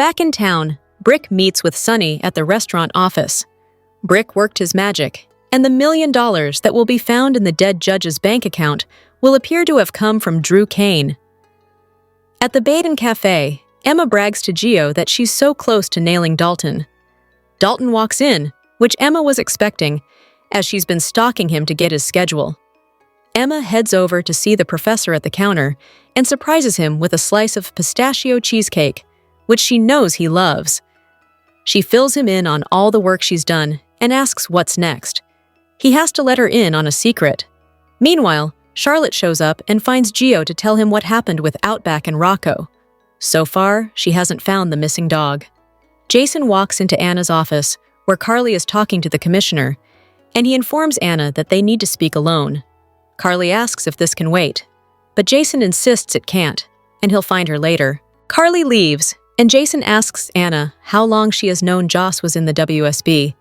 Back in town, Brick meets with Sunny at the restaurant office. Brick worked his magic, and the $1 million that will be found in the dead judge's bank account will appear to have come from Drew Kane. At the Baden Cafe, Emma brags to Gio that she's so close to nailing Dalton. Dalton walks in, which Emma was expecting, as she's been stalking him to get his schedule. Emma heads over to see the professor at the counter and surprises him with a slice of pistachio cheesecake, which she knows he loves. She fills him in on all the work she's done and asks what's next. He has to let her in on a secret. Meanwhile, Charlotte shows up and finds Gio to tell him what happened with Outback and Rocco. So far, she hasn't found the missing dog. Jason walks into Anna's office, where Carly is talking to the commissioner, and he informs Anna that they need to speak alone. Carly asks if this can wait, but Jason insists it can't, and he'll find her later. Carly leaves, and Jason asks Anna how long she has known Joss was in the WSB.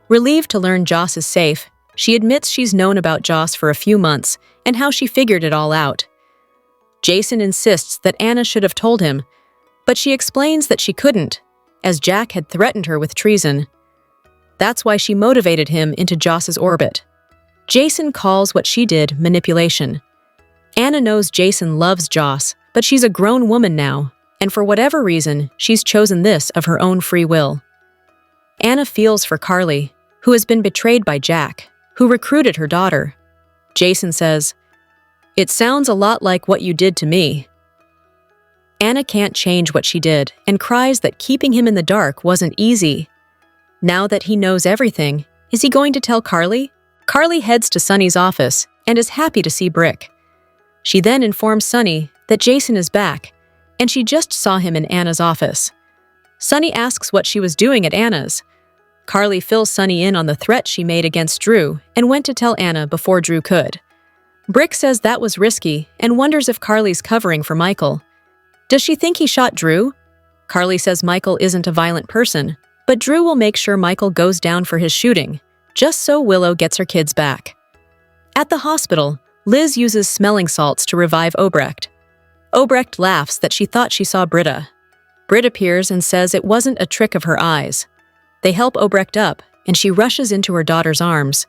Relieved to learn Joss is safe, she admits she's known about Joss for a few months and how she figured it all out. Jason insists that Anna should have told him, but she explains that she couldn't, as Jack had threatened her with treason. That's why she motivated him into Joss's orbit. Jason calls what she did manipulation. Anna knows Jason loves Joss, but she's a grown woman now, and for whatever reason, she's chosen this of her own free will. Anna feels for Carly, who has been betrayed by Jack, who recruited her daughter. Jason says, "It sounds a lot like what you did to me." Anna can't change what she did and cries that keeping him in the dark wasn't easy. Now that he knows everything, is he going to tell Carly? Carly heads to Sunny's office and is happy to see Brick. She then informs Sunny that Jason is back, and she just saw him in Anna's office. Sunny asks what she was doing at Anna's. Carly fills Sunny in on the threat she made against Drew and went to tell Anna before Drew could. Brick says that was risky and wonders if Carly's covering for Michael. Does she think he shot Drew? Carly says Michael isn't a violent person, but Drew will make sure Michael goes down for his shooting, just so Willow gets her kids back. At the hospital, Liz uses smelling salts to revive Obrecht. Obrecht laughs that she thought she saw Britta. Britt appears and says it wasn't a trick of her eyes. They help Obrecht up, and she rushes into her daughter's arms.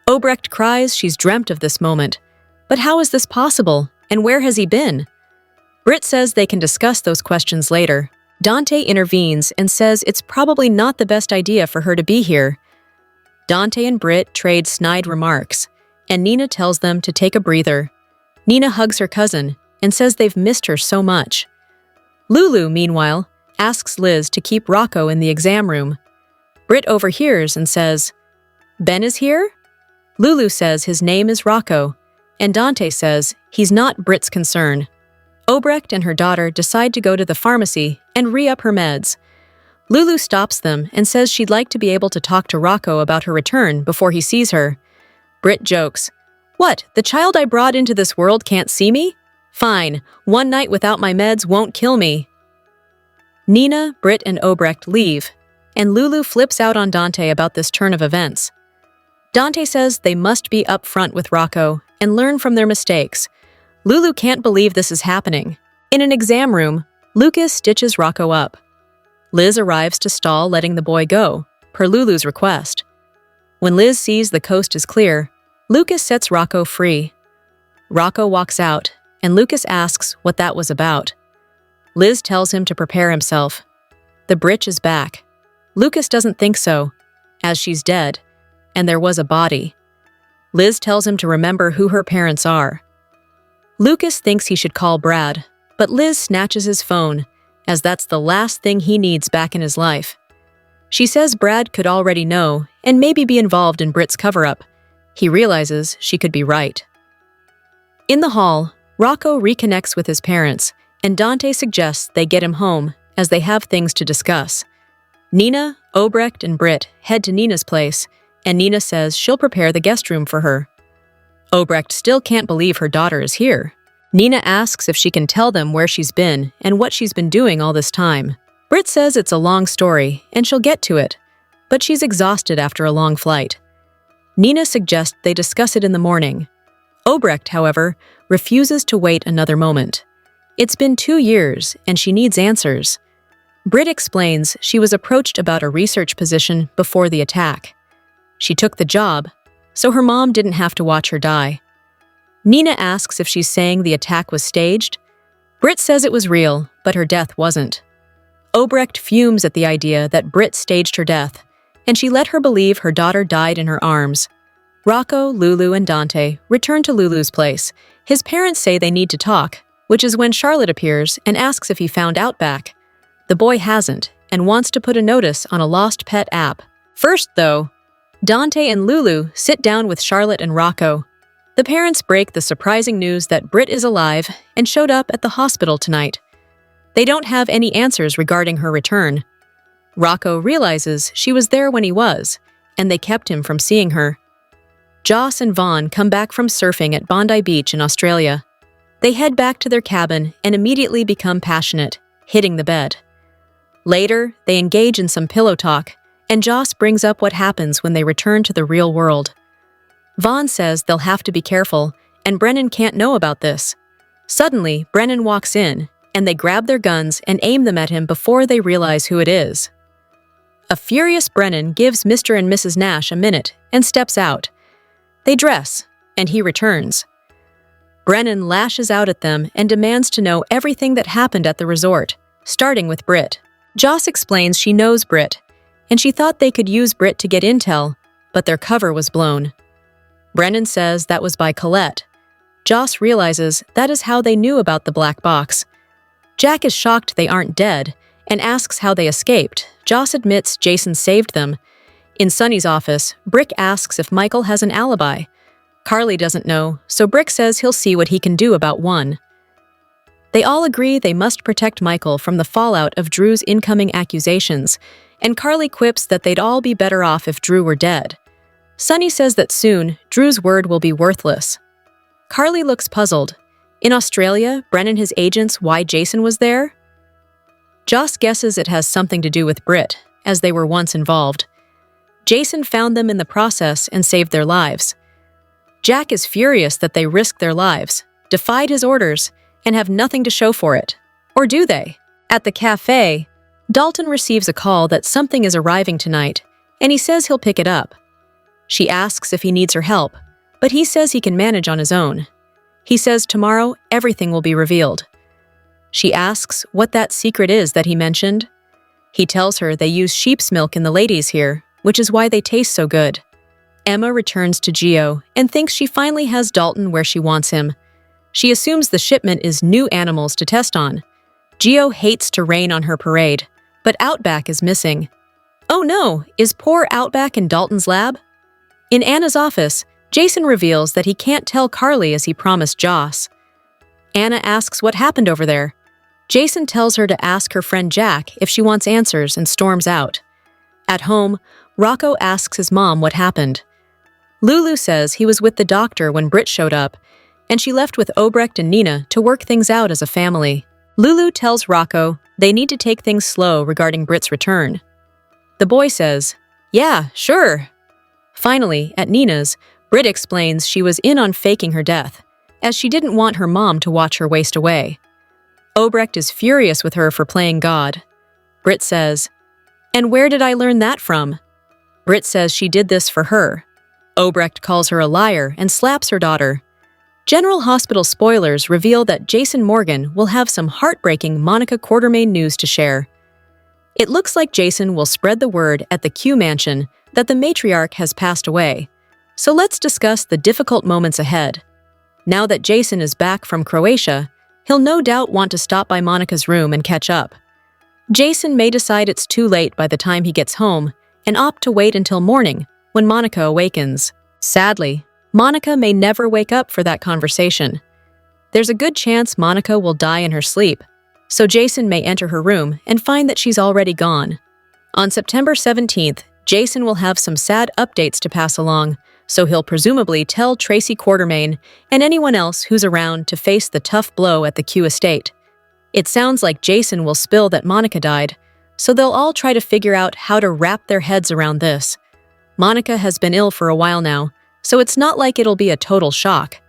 Obrecht cries she's dreamt of this moment. But how is this possible, and where has he been? Britt says they can discuss those questions later. Dante intervenes and says it's probably not the best idea for her to be here. Dante and Britt trade snide remarks, and Nina tells them to take a breather. Nina hugs her cousin and says they've missed her so much. Lulu, meanwhile, asks Liz to keep Rocco in the exam room. Britt overhears and says, "Ben is here?" Lulu says his name is Rocco, and Dante says he's not Britt's concern. Obrecht and her daughter decide to go to the pharmacy and re-up her meds. Lulu stops them and says she'd like to be able to talk to Rocco about her return before he sees her. Britt jokes, "What, the child I brought into this world can't see me? Fine, one night without my meds won't kill me." Nina, Britt, and Obrecht leave, and Lulu flips out on Dante about this turn of events. Dante says they must be upfront with Rocco and learn from their mistakes. Lulu can't believe this is happening. In an exam room, Lucas stitches Rocco up. Liz arrives to stall letting the boy go, per Lulu's request. When Liz sees the coast is clear, Lucas sets Rocco free. Rocco walks out, and Lucas asks what that was about. Liz tells him to prepare himself. The Britch is back. Lucas doesn't think so, as she's dead, and there was a body. Liz tells him to remember who her parents are. Lucas thinks he should call Brad, but Liz snatches his phone, as that's the last thing he needs back in his life. She says Brad could already know and maybe be involved in Britt's cover-up. He realizes she could be right. In the hall, Rocco reconnects with his parents, and Dante suggests they get him home, as they have things to discuss. Nina, Obrecht, and Britt head to Nina's place, and Nina says she'll prepare the guest room for her. Obrecht still can't believe her daughter is here. Nina asks if she can tell them where she's been and what she's been doing all this time. Britt says it's a long story, and she'll get to it, but she's exhausted after a long flight. Nina suggests they discuss it in the morning. Obrecht, however, refuses to wait another moment. It's been 2 years, and she needs answers. Britt explains she was approached about a research position before the attack. She took the job, so her mom didn't have to watch her die. Nina asks if she's saying the attack was staged. Britt says it was real, but her death wasn't. Obrecht fumes at the idea that Britt staged her death, and she let her believe her daughter died in her arms. Rocco, Lulu, and Dante return to Lulu's place. His parents say they need to talk, which is when Charlotte appears and asks if he found Outback. The boy hasn't, and wants to put a notice on a lost pet app. First, though, Dante and Lulu sit down with Charlotte and Rocco. The parents break the surprising news that Britt is alive and showed up at the hospital tonight. They don't have any answers regarding her return. Rocco realizes she was there when he was, and they kept him from seeing her. Joss and Vaughn come back from surfing at Bondi Beach in Australia. They head back to their cabin and immediately become passionate, hitting the bed. Later, they engage in some pillow talk, and Joss brings up what happens when they return to the real world. Vaughn says they'll have to be careful, and Brennan can't know about this. Suddenly, Brennan walks in, and they grab their guns and aim them at him before they realize who it is. A furious Brennan gives Mr. and Mrs. Nash a minute and steps out. They dress, and he returns. Brennan lashes out at them and demands to know everything that happened at the resort, starting with Britt. Joss explains she knows Britt, and she thought they could use Britt to get intel, but their cover was blown. Brennan says that was by Colette. Joss realizes that is how they knew about the black box. Jack is shocked they aren't dead and asks how they escaped. Joss admits Jason saved them. In Sonny's office, Brick asks if Michael has an alibi. Carly doesn't know, so Brick says he'll see what he can do about one. They all agree they must protect Michael from the fallout of Drew's incoming accusations, and Carly quips that they'd all be better off if Drew were dead. Sonny says that soon, Drew's word will be worthless. Carly looks puzzled. In Australia, Brennan and his agents why Jason was there? Joss guesses it has something to do with Britt, as they were once involved. Jason found them in the process and saved their lives. Jack is furious that they risked their lives, defied his orders, and have nothing to show for it. Or do they? At the cafe, Dalton receives a call that something is arriving tonight, and he says he'll pick it up. She asks if he needs her help, but he says he can manage on his own. He says tomorrow everything will be revealed. She asks what that secret is that he mentioned. He tells her they use sheep's milk in the ladies here, which is why they taste so good. Emma returns to Geo and thinks she finally has Dalton where she wants him. She assumes the shipment is new animals to test on. Geo hates to rain on her parade, but Outback is missing. Oh no, is poor Outback in Dalton's lab? In Anna's office, Jason reveals that he can't tell Carly as he promised Joss. Anna asks what happened over there. Jason tells her to ask her friend Jack if she wants answers and storms out. At home, Rocco asks his mom what happened. Lulu says he was with the doctor when Britt showed up, and she left with Obrecht and Nina to work things out as a family. Lulu tells Rocco they need to take things slow regarding Britt's return. The boy says, "Yeah, sure." Finally, at Nina's, Britt explains she was in on faking her death, as she didn't want her mom to watch her waste away. Obrecht is furious with her for playing God. Britt says, "And where did I learn that from?" Britt says she did this for her. Obrecht calls her a liar and slaps her daughter. General Hospital spoilers reveal that Jason Morgan will have some heartbreaking Monica Quartermain news to share. It looks like Jason will spread the word at the Q Mansion that the matriarch has passed away. So let's discuss the difficult moments ahead. Now that Jason is back from Croatia, he'll no doubt want to stop by Monica's room and catch up. Jason may decide it's too late by the time he gets home and opt to wait until morning when Monica awakens. Sadly, Monica may never wake up for that conversation. There's a good chance Monica will die in her sleep, so Jason may enter her room and find that she's already gone. On September 17th, Jason will have some sad updates to pass along, so he'll presumably tell Tracy Quartermain and anyone else who's around to face the tough blow at the Q estate. It sounds like Jason will spill that Monica died, so they'll all try to figure out how to wrap their heads around this. Monica has been ill for a while now, so it's not like it'll be a total shock.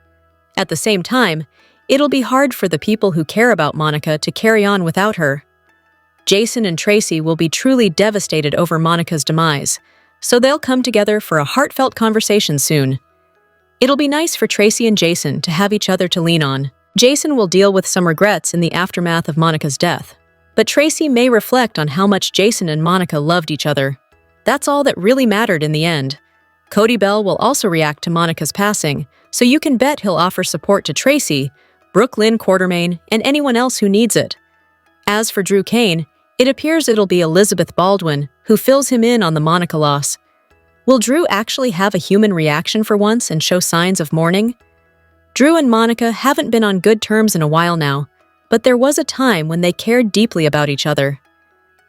At the same time, it'll be hard for the people who care about Monica to carry on without her. Jason and Tracy will be truly devastated over Monica's demise, so they'll come together for a heartfelt conversation soon. It'll be nice for Tracy and Jason to have each other to lean on. Jason will deal with some regrets in the aftermath of Monica's death, but Tracy may reflect on how much Jason and Monica loved each other. That's all that really mattered in the end. Cody Bell will also react to Monica's passing, so you can bet he'll offer support to Tracy, Brooke Lynn Quartermain, and anyone else who needs it. As for Drew Kane, it appears it'll be Elizabeth Baldwin who fills him in on the Monica loss. Will Drew actually have a human reaction for once and show signs of mourning? Drew and Monica haven't been on good terms in a while now, but there was a time when they cared deeply about each other.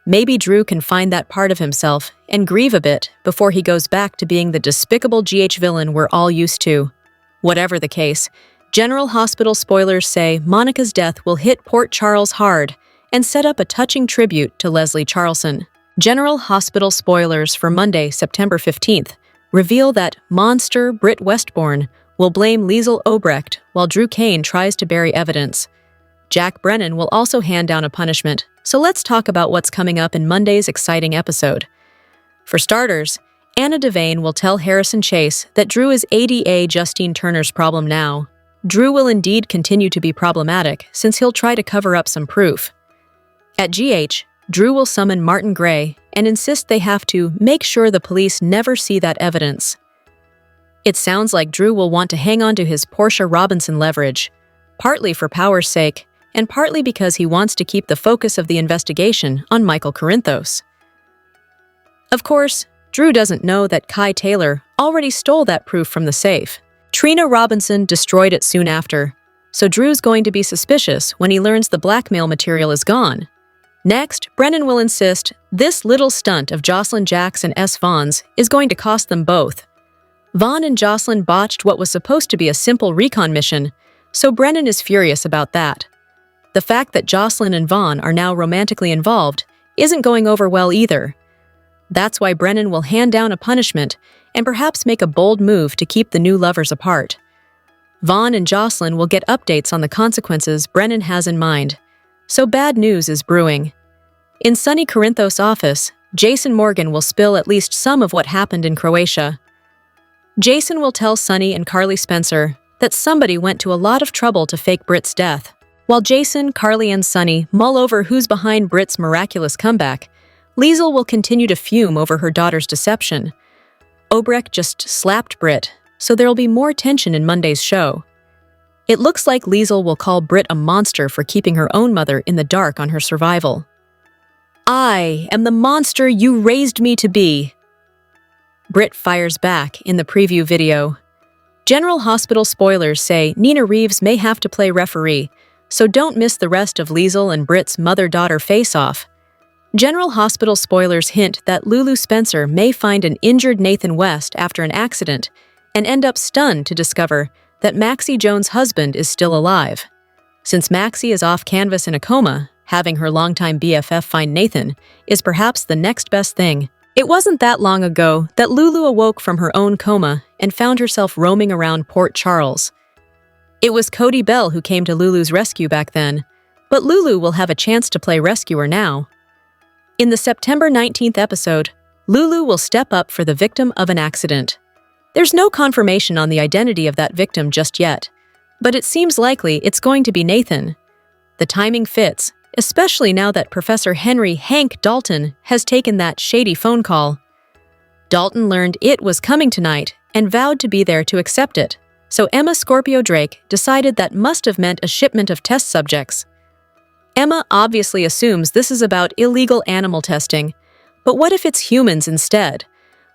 Maybe Drew can find that part of himself and grieve a bit before he goes back to being the despicable GH villain we're all used to. Whatever the case, General Hospital spoilers say Monica's death will hit Port Charles hard and set up a touching tribute to Leslie Charleson. General Hospital spoilers for Monday, September 15th, reveal that monster Britt Westbourne will blame Liesl Obrecht while Drew Kane tries to bury evidence. Jack Brennan will also hand down a punishment, so let's talk about what's coming up in Monday's exciting episode. For starters, Anna Devane will tell Harrison Chase that Drew is ADA Justine Turner's problem now. Drew will indeed continue to be problematic since he'll try to cover up some proof. At GH, Drew will summon Martin Gray and insist they have to make sure the police never see that evidence. It sounds like Drew will want to hang on to his Portia Robinson leverage, partly for power's sake, and partly because he wants to keep the focus of the investigation on Michael Corinthos. Of course, Drew doesn't know that Kai Taylor already stole that proof from the safe. Trina Robinson destroyed it soon after, so Drew's going to be suspicious when he learns the blackmail material is gone. Next, Brennan will insist this little stunt of Jocelyn Jacks and S. Vaughn's is going to cost them both. Vaughn and Jocelyn botched what was supposed to be a simple recon mission, so Brennan is furious about that. The fact that Jocelyn and Vaughn are now romantically involved isn't going over well either. That's why Brennan will hand down a punishment and perhaps make a bold move to keep the new lovers apart. Vaughn and Jocelyn will get updates on the consequences Brennan has in mind, so bad news is brewing. In Sonny Corinthos' office, Jason Morgan will spill at least some of what happened in Croatia. Jason will tell Sonny and Carly Spencer that somebody went to a lot of trouble to fake Britt's death. While Jason, Carly, and Sonny mull over who's behind Britt's miraculous comeback, Liesl will continue to fume over her daughter's deception. Obrecht just slapped Britt, so there'll be more tension in Monday's show. It looks like Liesl will call Britt a monster for keeping her own mother in the dark on her survival. "I am the monster you raised me to be," Britt fires back in the preview video. General Hospital spoilers say Nina Reeves may have to play referee, so don't miss the rest of Liesl and Britt's mother-daughter face-off. General Hospital spoilers hint that Lulu Spencer may find an injured Nathan West after an accident and end up stunned to discover that Maxie Jones' husband is still alive. Since Maxie is off canvas in a coma, having her longtime BFF find Nathan is perhaps the next best thing. It wasn't that long ago that Lulu awoke from her own coma and found herself roaming around Port Charles. It was Cody Bell who came to Lulu's rescue back then, but Lulu will have a chance to play rescuer now. In the September 19th episode, Lulu will step up for the victim of an accident. There's no confirmation on the identity of that victim just yet, but it seems likely it's going to be Nathan. The timing fits, especially now that Professor Henry Hank Dalton has taken that shady phone call. Dalton learned it was coming tonight and vowed to be there to accept it, so Emma Scorpio Drake decided that must have meant a shipment of test subjects. Emma obviously assumes this is about illegal animal testing, but what if it's humans instead?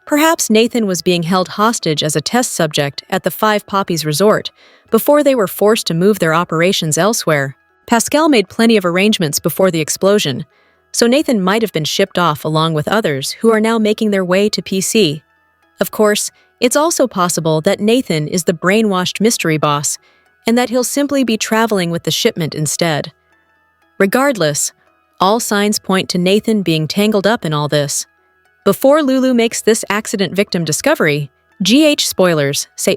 Perhaps Nathan was being held hostage as a test subject at the Five Poppies Resort before they were forced to move their operations elsewhere. Pascal made plenty of arrangements before the explosion, so Nathan might have been shipped off along with others who are now making their way to PC. Of course, it's also possible that Nathan is the brainwashed mystery boss, and that he'll simply be traveling with the shipment instead. Regardless, all signs point to Nathan being tangled up in all this. Before Lulu makes this accident victim discovery, GH spoilers say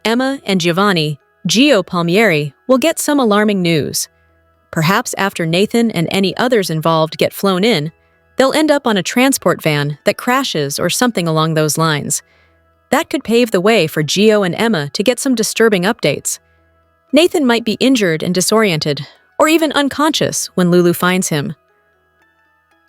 Emma and Giovanni, Gio Palmieri, will get some alarming news. Perhaps after Nathan and any others involved get flown in, they'll end up on a transport van that crashes or something along those lines. That could pave the way for Gio and Emma to get some disturbing updates. Nathan might be injured and disoriented, or even unconscious when Lulu finds him.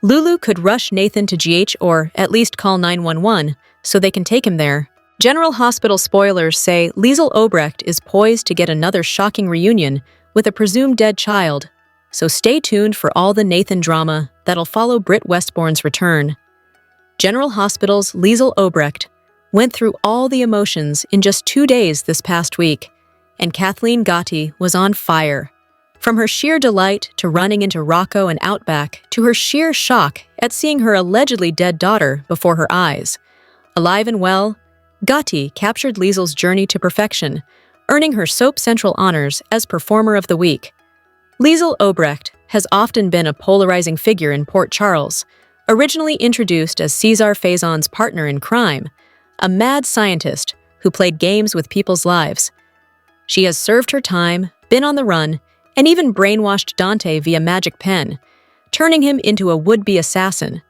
Lulu could rush Nathan to GH or at least call 911 so they can take him there. General Hospital spoilers say Liesl Obrecht is poised to get another shocking reunion with a presumed dead child, so stay tuned for all the Nathan drama that'll follow Britt Westbourne's return. General Hospital's Liesl Obrecht went through all the emotions in just 2 days this past week, and Kathleen Gotti was on fire. From her sheer delight to running into Rocco and Outback to her sheer shock at seeing her allegedly dead daughter before her eyes. Alive and well, Gotti captured Liesl's journey to perfection, earning her Soap Central honors as Performer of the Week. Liesl Obrecht has often been a polarizing figure in Port Charles, originally introduced as Cesar Faison's partner in crime, a mad scientist who played games with people's lives. She has served her time, been on the run, and even brainwashed Dante via magic pen, turning him into a would-be assassin.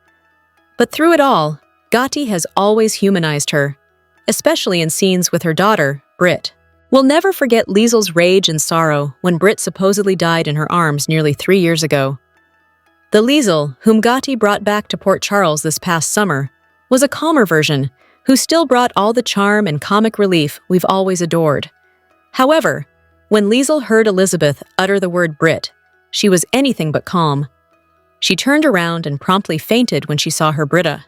But through it all, Gotti has always humanized her, especially in scenes with her daughter, Britt. We'll never forget Liesl's rage and sorrow when Britt supposedly died in her arms nearly 3 years ago. The Liesl, whom Gotti brought back to Port Charles this past summer, was a calmer version who still brought all the charm and comic relief we've always adored. However, when Liesl heard Elizabeth utter the word Britt, she was anything but calm. She turned around and promptly fainted when she saw her Britta.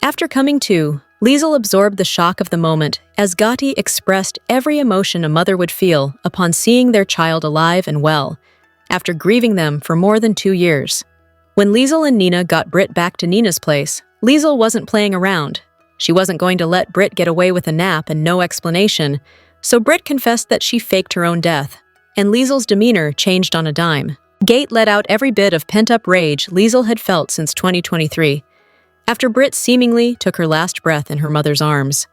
After coming to, Liesl absorbed the shock of the moment as Gotti expressed every emotion a mother would feel upon seeing their child alive and well, after grieving them for more than 2 years. When Liesl and Nina got Britt back to Nina's place, Liesl wasn't playing around. She wasn't going to let Britt get away with a nap and no explanation, so Britt confessed that she faked her own death, and Liesl's demeanor changed on a dime. Gate let out every bit of pent-up rage Liesl had felt since 2023, after Britt seemingly took her last breath in her mother's arms.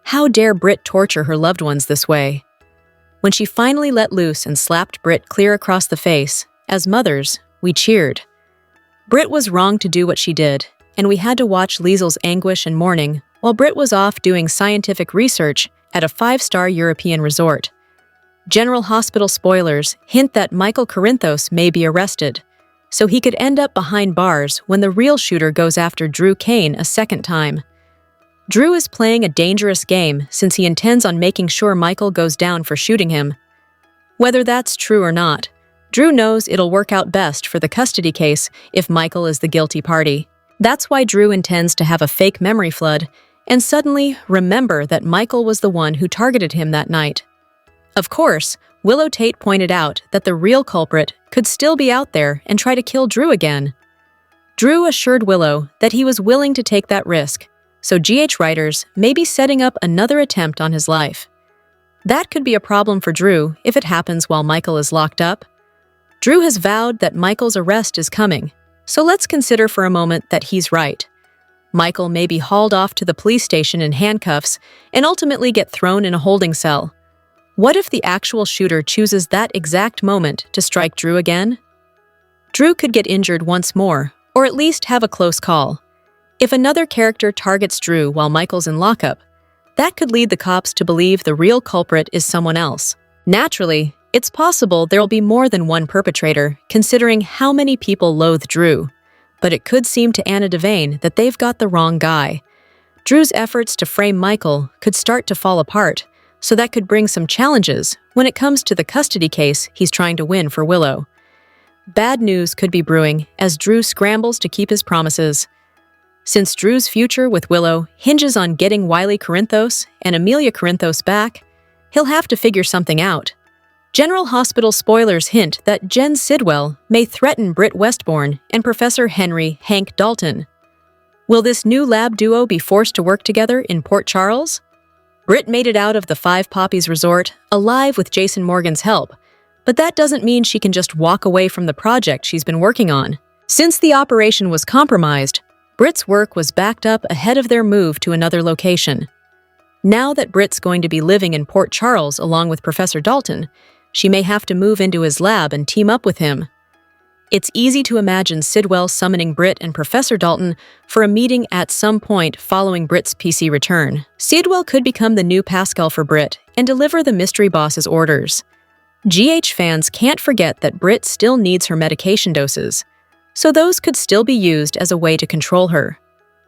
How dare Britt torture her loved ones this way? When she finally let loose and slapped Britt clear across the face, as mothers, we cheered. Britt was wrong to do what she did, and we had to watch Liesl's anguish and mourning while Britt was off doing scientific research at a 5-star European resort. General Hospital spoilers hint that Michael Corinthos may be arrested, so he could end up behind bars when the real shooter goes after Drew Kane a second time. Drew is playing a dangerous game since he intends on making sure Michael goes down for shooting him. Whether that's true or not, Drew knows it'll work out best for the custody case if Michael is the guilty party. That's why Drew intends to have a fake memory flood and suddenly remember that Michael was the one who targeted him that night. Of course, Willow Tate pointed out that the real culprit could still be out there and try to kill Drew again. Drew assured Willow that he was willing to take that risk, so GH writers may be setting up another attempt on his life. That could be a problem for Drew if it happens while Michael is locked up. Drew has vowed that Michael's arrest is coming, so let's consider for a moment that he's right. Michael may be hauled off to the police station in handcuffs and ultimately get thrown in a holding cell. What if the actual shooter chooses that exact moment to strike Drew again? Drew could get injured once more, or at least have a close call. If another character targets Drew while Michael's in lockup, that could lead the cops to believe the real culprit is someone else. Naturally, it's possible there'll be more than one perpetrator, considering how many people loathe Drew. But it could seem to Anna Devane that they've got the wrong guy. Drew's efforts to frame Michael could start to fall apart, so that could bring some challenges when it comes to the custody case he's trying to win for Willow. Bad news could be brewing as Drew scrambles to keep his promises. Since Drew's future with Willow hinges on getting Wiley Corinthos and Amelia Corinthos back, he'll have to figure something out. General Hospital spoilers hint that Jen Sidwell may threaten Britt Westbourne and Professor Henry Hank Dalton. Will this new lab duo be forced to work together in Port Charles? Britt made it out of the Five Poppies Resort alive with Jason Morgan's help, but that doesn't mean she can just walk away from the project she's been working on. Since the operation was compromised, Britt's work was backed up ahead of their move to another location. Now that Britt's going to be living in Port Charles along with Professor Dalton, She may have to move into his lab and team up with him. It's easy to imagine Sidwell summoning Britt and Professor Dalton for a meeting at some point following Britt's PC return. Sidwell could become the new Pascal for Britt and deliver the mystery boss's orders. GH fans can't forget that Britt still needs her medication doses, so those could still be used as a way to control her.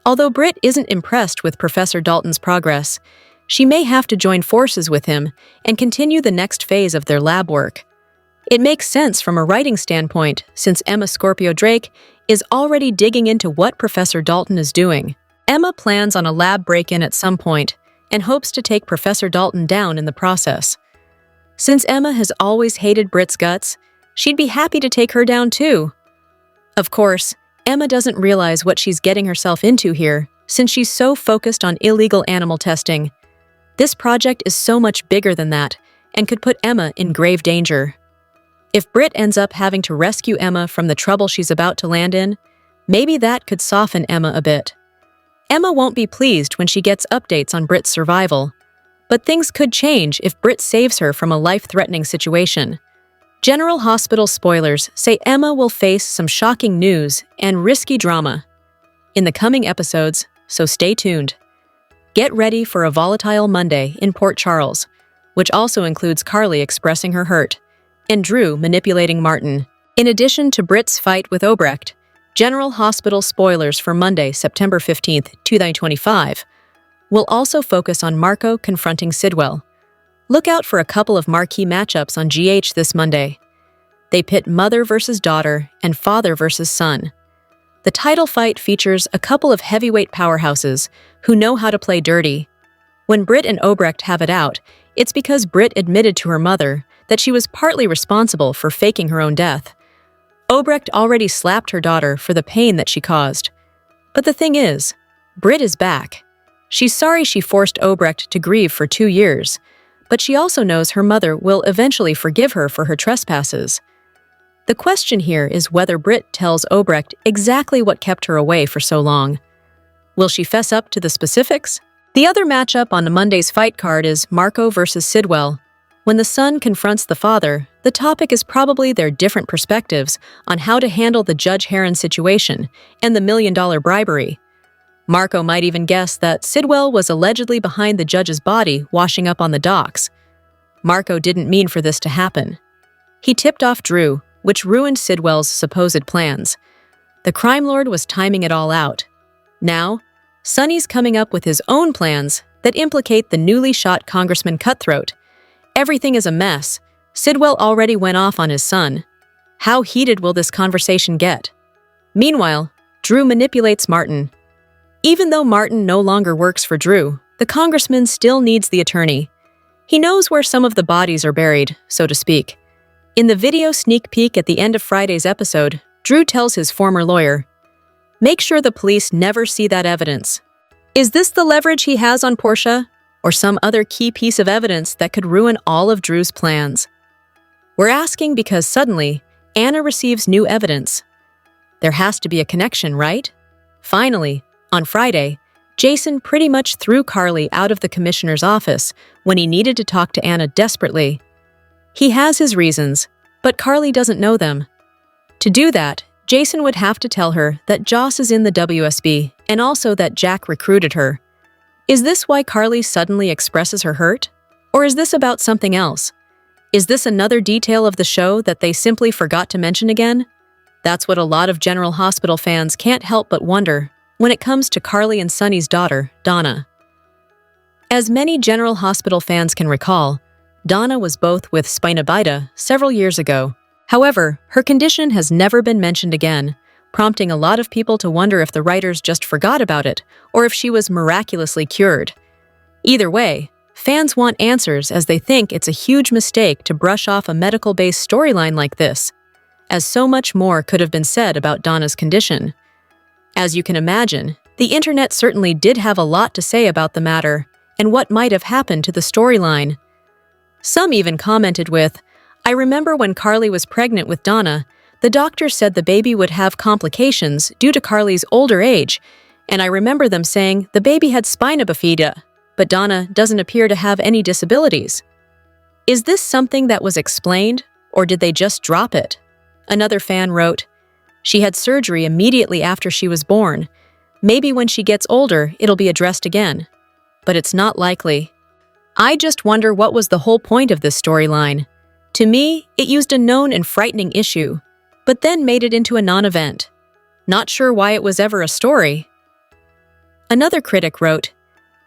Although Britt isn't impressed with Professor Dalton's progress, she may have to join forces with him and continue the next phase of their lab work. It makes sense from a writing standpoint, since Emma Scorpio Drake is already digging into what Professor Dalton is doing. Emma plans on a lab break-in at some point and hopes to take Professor Dalton down in the process. Since Emma has always hated Britt's guts, she'd be happy to take her down too. Of course, Emma doesn't realize what she's getting herself into here, since she's so focused on illegal animal testing. This project is so much bigger than that and could put Emma in grave danger. If Britt ends up having to rescue Emma from the trouble she's about to land in, maybe that could soften Emma a bit. Emma won't be pleased when she gets updates on Britt's survival, but things could change if Britt saves her from a life-threatening situation. General Hospital spoilers say Emma will face some shocking news and risky drama in the coming episodes, so stay tuned. Get ready for a volatile Monday in Port Charles, which also includes Carly expressing her hurt and Drew manipulating Martin. In addition to Britt's fight with Obrecht, General Hospital spoilers for Monday, September 15th, 2025, will also focus on Marco confronting Sidwell. Look out for a couple of marquee matchups on GH this Monday. They pit mother versus daughter and father versus son. The title fight features a couple of heavyweight powerhouses who know how to play dirty. When Britt and Obrecht have it out, it's because Britt admitted to her mother that she was partly responsible for faking her own death. Obrecht already slapped her daughter for the pain that she caused. But the thing is, Britt is back. She's sorry she forced Obrecht to grieve for 2 years, but she also knows her mother will eventually forgive her for her trespasses. The question here is whether Britt tells Obrecht exactly what kept her away for so long. Will she fess up to the specifics? The other matchup on Monday's fight card is Marco versus Sidwell. When the son confronts the father, the topic is probably their different perspectives on how to handle the Judge Heron situation and the $1 million bribery. Marco might even guess that Sidwell was allegedly behind the judge's body washing up on the docks. Marco didn't mean for this to happen. He tipped off Drew, which ruined Sidwell's supposed plans. The crime lord was timing it all out. Now, Sonny's coming up with his own plans that implicate the newly shot Congressman Cutthroat. Everything is a mess. Sidwell already went off on his son. How heated will this conversation get? Meanwhile, Drew manipulates Martin. Even though Martin no longer works for Drew, the congressman still needs the attorney. He knows where some of the bodies are buried, so to speak. In the video sneak peek at the end of Friday's episode, Drew tells his former lawyer, "Make sure the police never see that evidence." Is this the leverage he has on Portia, or some other key piece of evidence that could ruin all of Drew's plans? We're asking because suddenly, Anna receives new evidence. There has to be a connection, right? Finally, on Friday, Jason pretty much threw Carly out of the commissioner's office when he needed to talk to Anna desperately. He has his reasons, but Carly doesn't know them. To do that, Jason would have to tell her that Joss is in the WSB and also that Jack recruited her. Is this why Carly suddenly expresses her hurt? Or is this about something else? Is this another detail of the show that they simply forgot to mention again? That's what a lot of General Hospital fans can't help but wonder when it comes to Carly and Sonny's daughter, Donna. As many General Hospital fans can recall, Donna was both with Spina Bifida several years ago. However, her condition has never been mentioned again, prompting a lot of people to wonder if the writers just forgot about it or if she was miraculously cured. Either way, fans want answers as they think it's a huge mistake to brush off a medical-based storyline like this, as so much more could have been said about Donna's condition. As you can imagine, the internet certainly did have a lot to say about the matter and what might have happened to the storyline. Some even commented with, "I remember when Carly was pregnant with Donna, the doctor said the baby would have complications due to Carly's older age, and I remember them saying the baby had spina bifida, but Donna doesn't appear to have any disabilities." Is this something that was explained, or did they just drop it? Another fan wrote, "She had surgery immediately after she was born. Maybe when she gets older, it'll be addressed again. But it's not likely. I just wonder what was the whole point of this storyline. To me, it used a known and frightening issue, but then made it into a non-event. Not sure why it was ever a story." Another critic wrote,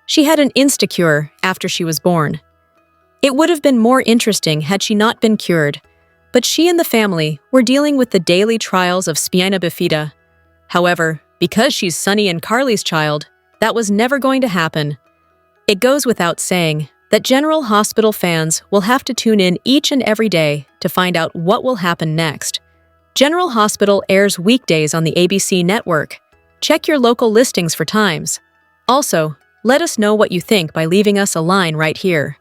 "She had an insecure after she was born. It would have been more interesting had she not been cured, but she and the family were dealing with the daily trials of spina bifida. However, because she's Sunny and Carly's child, that was never going to happen. It goes without saying that General Hospital fans will have to tune in each and every day to find out what will happen next. General Hospital airs weekdays on the ABC network. Check your local listings for times. Also, let us know what you think by leaving us a line right here.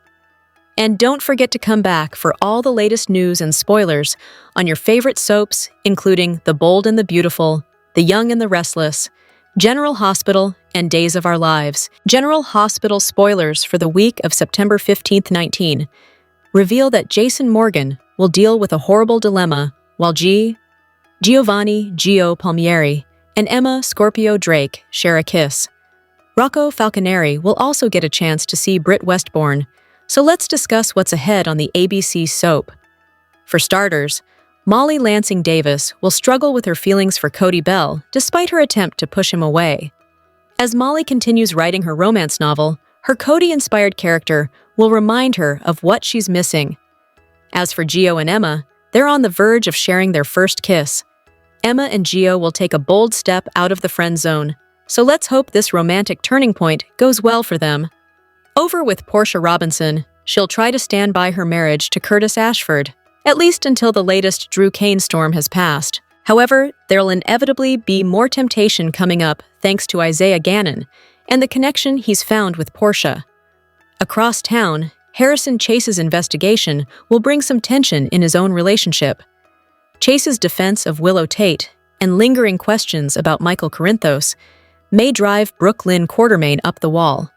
And don't forget to come back for all the latest news and spoilers on your favorite soaps, including The Bold and the Beautiful, The Young and the Restless, General Hospital, and Days of Our Lives. General Hospital spoilers for the week of September 15th, 19 reveal that Jason Morgan will deal with a horrible dilemma while Giovanni Gio Palmieri and Emma Scorpio Drake share a kiss. Rocco Falconeri will also get a chance to see Britt Westbourne, so let's discuss what's ahead on the ABC soap. For starters, Molly Lansing Davis will struggle with her feelings for Cody Bell despite her attempt to push him away. As Molly continues writing her romance novel, her Cody-inspired character will remind her of what she's missing. As for Gio and Emma, they're on the verge of sharing their first kiss. Emma and Gio will take a bold step out of the friend zone, so let's hope this romantic turning point goes well for them. Over with Portia Robinson, she'll try to stand by her marriage to Curtis Ashford, at least until the latest Drew Kane storm has passed. However, there'll inevitably be more temptation coming up thanks to Isaiah Gannon and the connection he's found with Portia. Across town, Harrison Chase's investigation will bring some tension in his own relationship. Chase's defense of Willow Tate and lingering questions about Michael Corinthos may drive Brooke Lynn Quartermaine up the wall.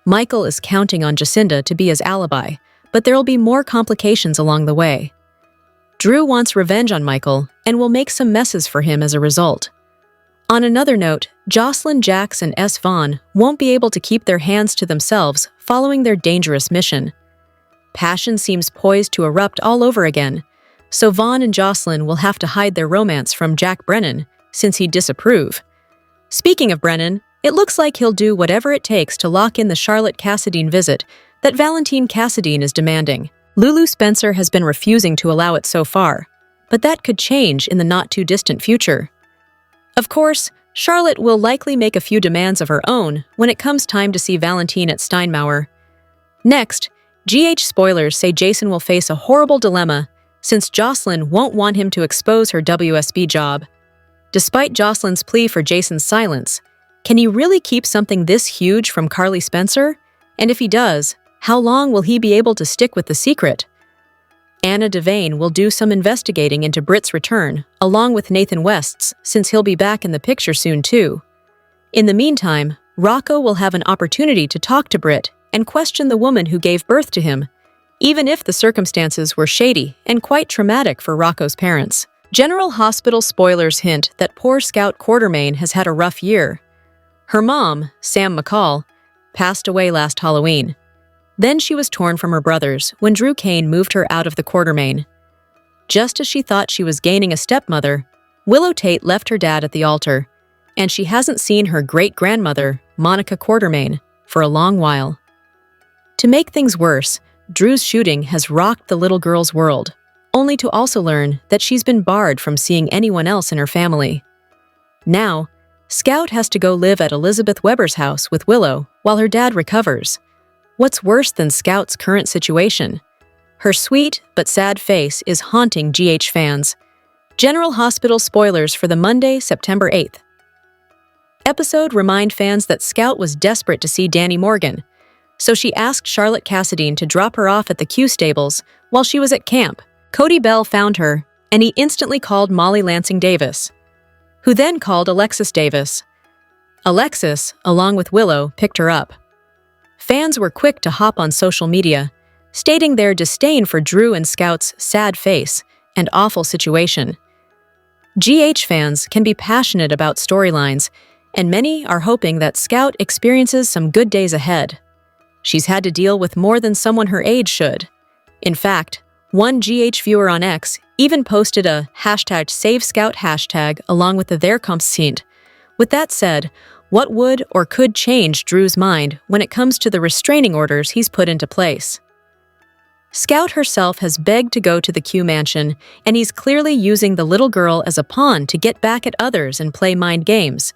Michael is counting on Jacinda to be his alibi, but there'll be more complications along the way. Drew wants revenge on Michael and will make some messes for him as a result. On another note, Jocelyn Jax and S. Vaughn won't be able to keep their hands to themselves following their dangerous mission. Passion seems poised to erupt all over again, so Vaughn and Jocelyn will have to hide their romance from Jack Brennan since he'd disapprove. Speaking of Brennan, it looks like he'll do whatever it takes to lock in the Charlotte Cassadine visit that Valentine Cassadine is demanding. Lulu Spencer has been refusing to allow it so far, but that could change in the not-too-distant future. Of course, Charlotte will likely make a few demands of her own when it comes time to see Valentine at Steinmauer. Next, GH spoilers say Jason will face a horrible dilemma since Jocelyn won't want him to expose her WSB job. Despite Jocelyn's plea for Jason's silence, can he really keep something this huge from Carly Spencer? And if he does, how long will he be able to stick with the secret? Anna Devane will do some investigating into Britt's return, along with Nathan West's, since he'll be back in the picture soon too. In the meantime, Rocco will have an opportunity to talk to Britt and question the woman who gave birth to him, even if the circumstances were shady and quite traumatic for Rocco's parents. General Hospital spoilers hint that poor Scout Quartermaine has had a rough year. Her mom, Sam McCall, passed away last Halloween. Then she was torn from her brothers when Drew Kane moved her out of the Quartermaine. Just as she thought she was gaining a stepmother, Willow Tate left her dad at the altar, and she hasn't seen her great-grandmother, Monica Quartermaine, for a long while. To make things worse, Drew's shooting has rocked the little girl's world, only to also learn that she's been barred from seeing anyone else in her family. Now, Scout has to go live at Elizabeth Weber's house with Willow while her dad recovers. What's worse than Scout's current situation? Her sweet but sad face is haunting GH fans. General Hospital spoilers for the Monday, September 8th. Episode remind fans that Scout was desperate to see Danny Morgan, so she asked Charlotte Cassadine to drop her off at the Q stables while she was at camp. Cody Bell found her, and he instantly called Molly Lansing Davis, who then called Alexis Davis. Alexis, along with Willow, picked her up. Fans were quick to hop on social media, stating their disdain for Drew and Scout's sad face and awful situation. GH fans can be passionate about storylines, and many are hoping that Scout experiences some good days ahead. She's had to deal with more than someone her age should. In fact, one GH viewer on X even posted a #SaveScout hashtag along with the their consent. With that said, what would or could change Drew's mind when it comes to the restraining orders he's put into place? Scout herself has begged to go to the Q mansion, and he's clearly using the little girl as a pawn to get back at others and play mind games.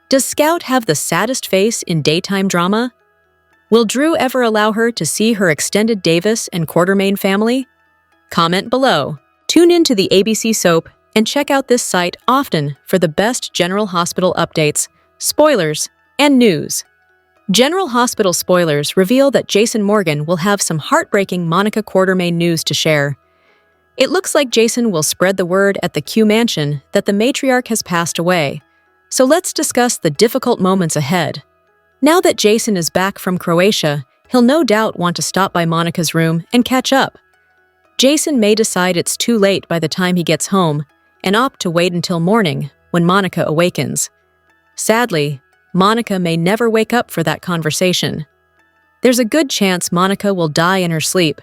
Does Scout have the saddest face in daytime drama? Will Drew ever allow her to see her extended Davis and Quartermain family? Comment below. Tune in to the ABC soap and check out this site often for the best General Hospital updates, spoilers, and news. General Hospital spoilers reveal that Jason Morgan will have some heartbreaking Monica Quartermain news to share. It looks like Jason will spread the word at the Q mansion that the matriarch has passed away. So let's discuss the difficult moments ahead. Now that Jason is back from Croatia, he'll no doubt want to stop by Monica's room and catch up. Jason may decide it's too late by the time he gets home and opt to wait until morning when Monica awakens. Sadly, Monica may never wake up for that conversation. There's a good chance Monica will die in her sleep,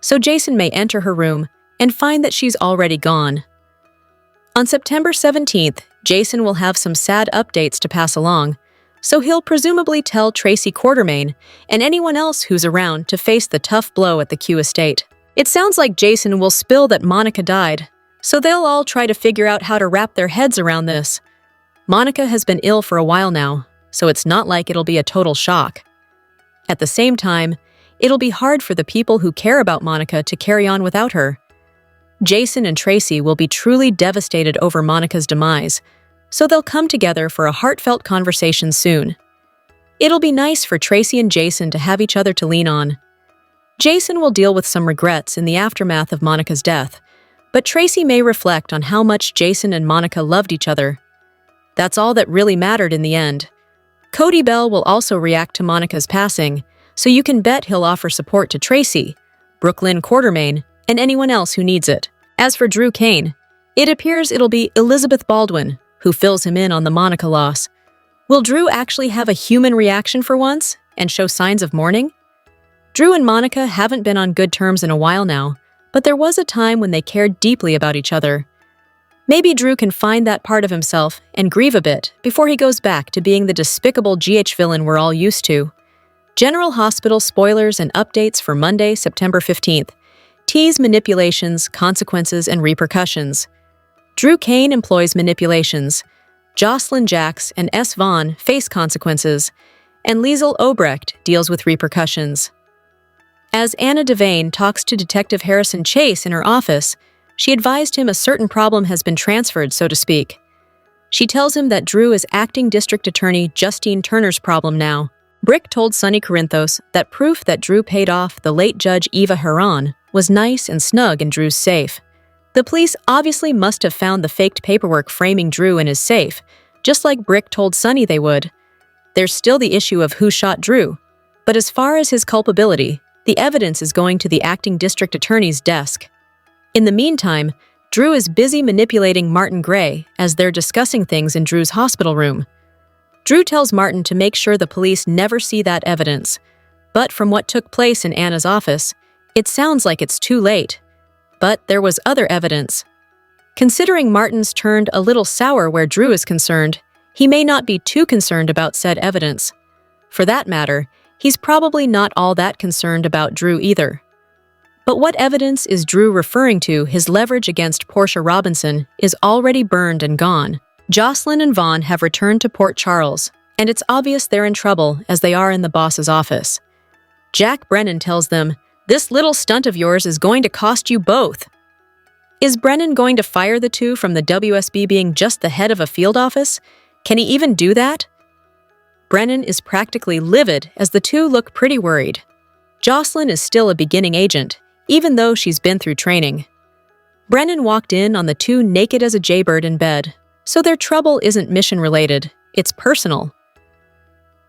so Jason may enter her room and find that she's already gone. On September 17th, Jason will have some sad updates to pass along, so he'll presumably tell Tracy Quartermain and anyone else who's around to face the tough blow at the Q estate. It sounds like Jason will spill that Monica died, so they'll all try to figure out how to wrap their heads around this. Monica has been ill for a while now, so it's not like it'll be a total shock. At the same time, it'll be hard for the people who care about Monica to carry on without her. Jason and Tracy will be truly devastated over Monica's demise, so they'll come together for a heartfelt conversation soon. It'll be nice for Tracy and Jason to have each other to lean on. Jason will deal with some regrets in the aftermath of Monica's death, but Tracy may reflect on how much Jason and Monica loved each other. That's all that really mattered in the end. Cody Bell will also react to Monica's passing, so you can bet he'll offer support to Tracy, Brooklyn Quartermain, and anyone else who needs it. As for Drew Kane, it appears it'll be Elizabeth Baldwin who fills him in on the Monica loss. Will Drew actually have a human reaction for once and show signs of mourning? Drew and Monica haven't been on good terms in a while now, but there was a time when they cared deeply about each other. Maybe Drew can find that part of himself and grieve a bit before he goes back to being the despicable GH villain we're all used to. General Hospital spoilers and updates for Monday, September 15th. Tease manipulations, consequences, and repercussions. Drew Kane employs manipulations. Jocelyn Jacks and S. Vaughn face consequences, and Liesl Obrecht deals with repercussions. As Anna Devane talks to Detective Harrison Chase in her office, she advised him a certain problem has been transferred, so to speak. She tells him that Drew is acting District Attorney Justine Turner's problem now. Brick told Sonny Corinthos that proof that Drew paid off the late Judge Eva Heron was nice and snug in Drew's safe. The police obviously must have found the faked paperwork framing Drew in his safe, just like Brick told Sonny they would. There's still the issue of who shot Drew, but as far as his culpability, the evidence is going to the acting District Attorney's desk. In the meantime, Drew is busy manipulating Martin Gray as they're discussing things in Drew's hospital room. Drew tells Martin to make sure the police never see that evidence, but from what took place in Anna's office, it sounds like it's too late. But there was other evidence. Considering Martin's turned a little sour where Drew is concerned, he may not be too concerned about said evidence. For that matter, he's probably not all that concerned about Drew either. But what evidence is Drew referring to? His leverage against Portia Robinson is already burned and gone. Jocelyn and Vaughn have returned to Port Charles, and it's obvious they're in trouble as they are in the boss's office. Jack Brennan tells them, "This little stunt of yours is going to cost you both." Is Brennan going to fire the two from the WSB being just the head of a field office? Can he even do that? Brennan is practically livid as the two look pretty worried. Jocelyn is still a beginning agent, even though she's been through training. Brennan walked in on the two naked as a jaybird in bed, so their trouble isn't mission-related, it's personal.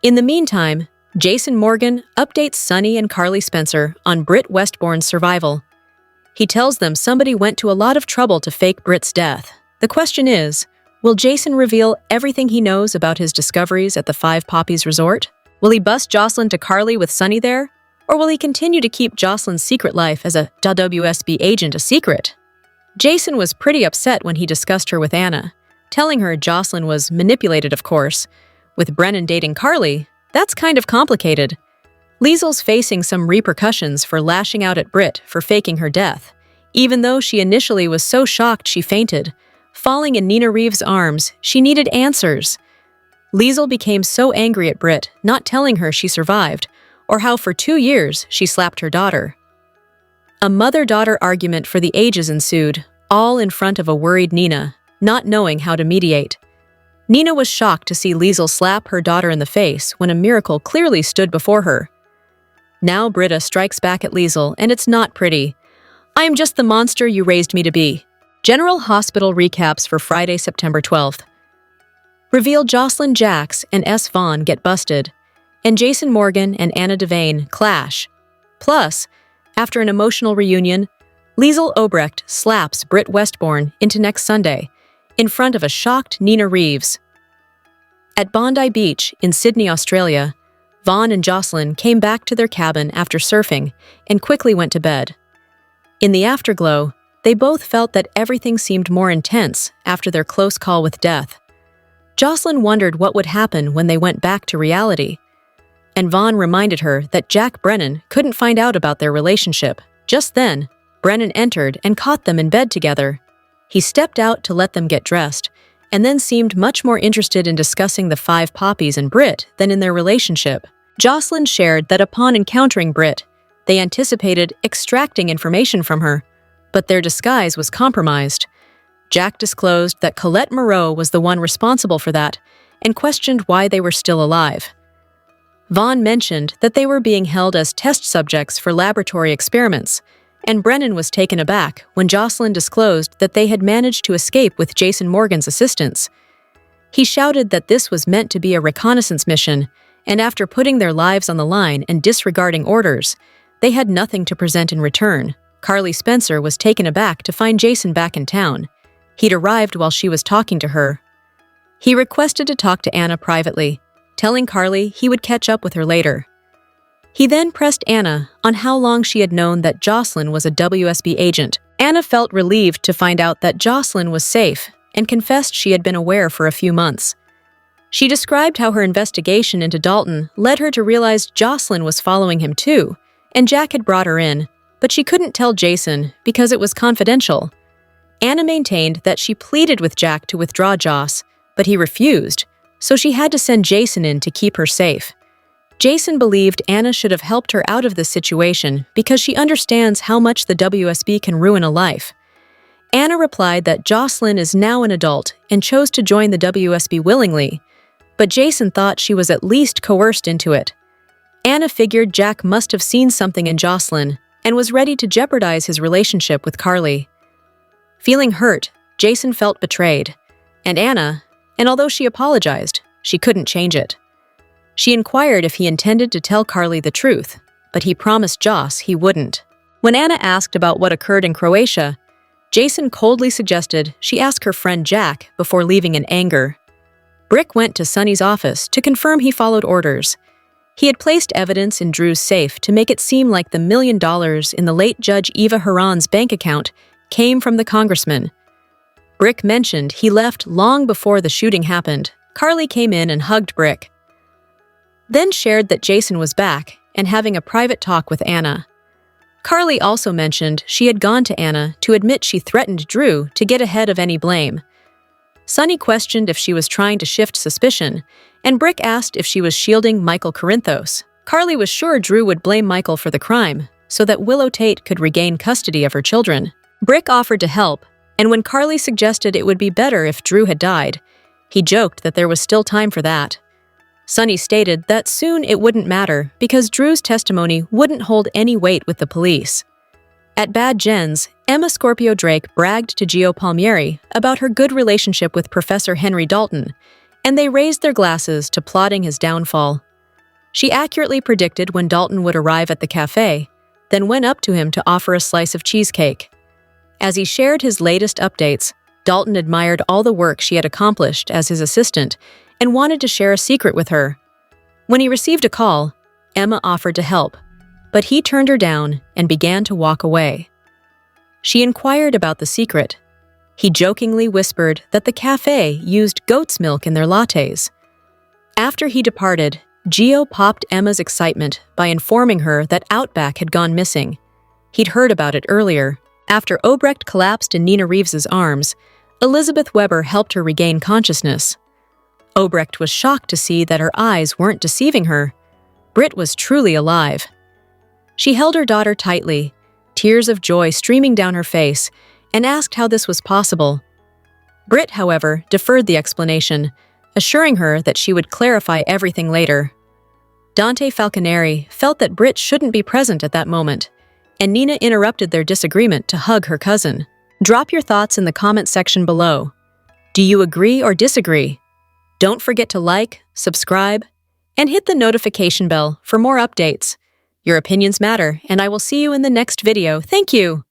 In the meantime, Jason Morgan updates Sonny and Carly Spencer on Britt Westbourne's survival. He tells them somebody went to a lot of trouble to fake Britt's death. The question is, will Jason reveal everything he knows about his discoveries at the Five Poppies Resort? Will he bust Jocelyn to Carly with Sonny there? Or will he continue to keep Jocelyn's secret life as a WSB agent a secret? Jason was pretty upset when he discussed her with Anna, telling her Jocelyn was manipulated, of course. With Brennan dating Carly, that's kind of complicated. Liesel's facing some repercussions for lashing out at Britt for faking her death, even though she initially was so shocked she fainted. Falling in Nina Reeves' arms, she needed answers. Liesel became so angry at Britt, not telling her she survived, or how for 2 years she slapped her daughter. A mother-daughter argument for the ages ensued, all in front of a worried Nina, not knowing how to mediate. Nina was shocked to see Liesel slap her daughter in the face when a miracle clearly stood before her. Now Britta strikes back at Liesel, and it's not pretty. "I am just the monster you raised me to be." General Hospital recaps for Friday, September 12th. Reveal Jocelyn Jacks and S. Vaughn get busted, and Jason Morgan and Anna Devane clash. Plus, after an emotional reunion, Liesel Obrecht slaps Britt Westbourne into next Sunday, in front of a shocked Nina Reeves. At Bondi Beach in Sydney, Australia, Vaughn and Jocelyn came back to their cabin after surfing and quickly went to bed. In the afterglow, they both felt that everything seemed more intense after their close call with death. Jocelyn wondered what would happen when they went back to reality, and Vaughn reminded her that Jack Brennan couldn't find out about their relationship. Just then, Brennan entered and caught them in bed together. He stepped out to let them get dressed, and then seemed much more interested in discussing the Five Poppies and Britt than in their relationship. Jocelyn shared that upon encountering Britt, they anticipated extracting information from her, but their disguise was compromised. Jack disclosed that Colette Moreau was the one responsible for that, and questioned why they were still alive. Vaughn mentioned that they were being held as test subjects for laboratory experiments, and Brennan was taken aback when Jocelyn disclosed that they had managed to escape with Jason Morgan's assistance. He shouted that this was meant to be a reconnaissance mission, and after putting their lives on the line and disregarding orders, they had nothing to present in return. Carly Spencer was taken aback to find Jason back in town. He'd arrived while she was talking to her. He requested to talk to Anna privately, telling Carly he would catch up with her later. He then pressed Anna on how long she had known that Jocelyn was a WSB agent. Anna felt relieved to find out that Jocelyn was safe and confessed she had been aware for a few months. She described how her investigation into Dalton led her to realize Jocelyn was following him too, and Jack had brought her in, but she couldn't tell Jason because it was confidential. Anna maintained that she pleaded with Jack to withdraw Joss, but he refused, so she had to send Jason in to keep her safe. Jason believed Anna should have helped her out of this situation because she understands how much the WSB can ruin a life. Anna replied that Jocelyn is now an adult and chose to join the WSB willingly, but Jason thought she was at least coerced into it. Anna figured Jack must have seen something in Jocelyn and was ready to jeopardize his relationship with Carly. Feeling hurt, Jason felt betrayed, and although she apologized, she couldn't change it. She inquired if he intended to tell Carly the truth, but he promised Joss he wouldn't. When Anna asked about what occurred in Croatia, Jason coldly suggested she ask her friend Jack before leaving in anger. Brick went to Sonny's office to confirm he followed orders. He had placed evidence in Drew's safe to make it seem like the $1 million in the late Judge Eva Haran's bank account came from the congressman. Brick mentioned he left long before the shooting happened. Carly came in and hugged Brick, then shared that Jason was back and having a private talk with Anna. Carly also mentioned she had gone to Anna to admit she threatened Drew to get ahead of any blame. Sonny questioned if she was trying to shift suspicion, and Brick asked if she was shielding Michael Corinthos. Carly was sure Drew would blame Michael for the crime, so that Willow Tate could regain custody of her children. Brick offered to help, and when Carly suggested it would be better if Drew had died, he joked that there was still time for that. Sonny stated that soon it wouldn't matter because Drew's testimony wouldn't hold any weight with the police. At Bad Jen's, Emma Scorpio Drake bragged to Gio Palmieri about her good relationship with Professor Henry Dalton, and they raised their glasses to plotting his downfall. She accurately predicted when Dalton would arrive at the cafe, then went up to him to offer a slice of cheesecake. As he shared his latest updates, Dalton admired all the work she had accomplished as his assistant and wanted to share a secret with her. When he received a call, Emma offered to help, but he turned her down and began to walk away. She inquired about the secret. He jokingly whispered that the cafe used goat's milk in their lattes. After he departed, Gio popped Emma's excitement by informing her that Outback had gone missing. He'd heard about it earlier. After Obrecht collapsed in Nina Reeves's arms, Elizabeth Weber helped her regain consciousness. Obrecht was shocked to see that her eyes weren't deceiving her. Britt was truly alive. She held her daughter tightly, tears of joy streaming down her face, and asked how this was possible. Britt, however, deferred the explanation, assuring her that she would clarify everything later. Dante Falconeri felt that Britt shouldn't be present at that moment, and Nina interrupted their disagreement to hug her cousin. Drop your thoughts in the comment section below. Do you agree or disagree? Don't forget to like, subscribe, and hit the notification bell for more updates. Your opinions matter, and I will see you in the next video. Thank you!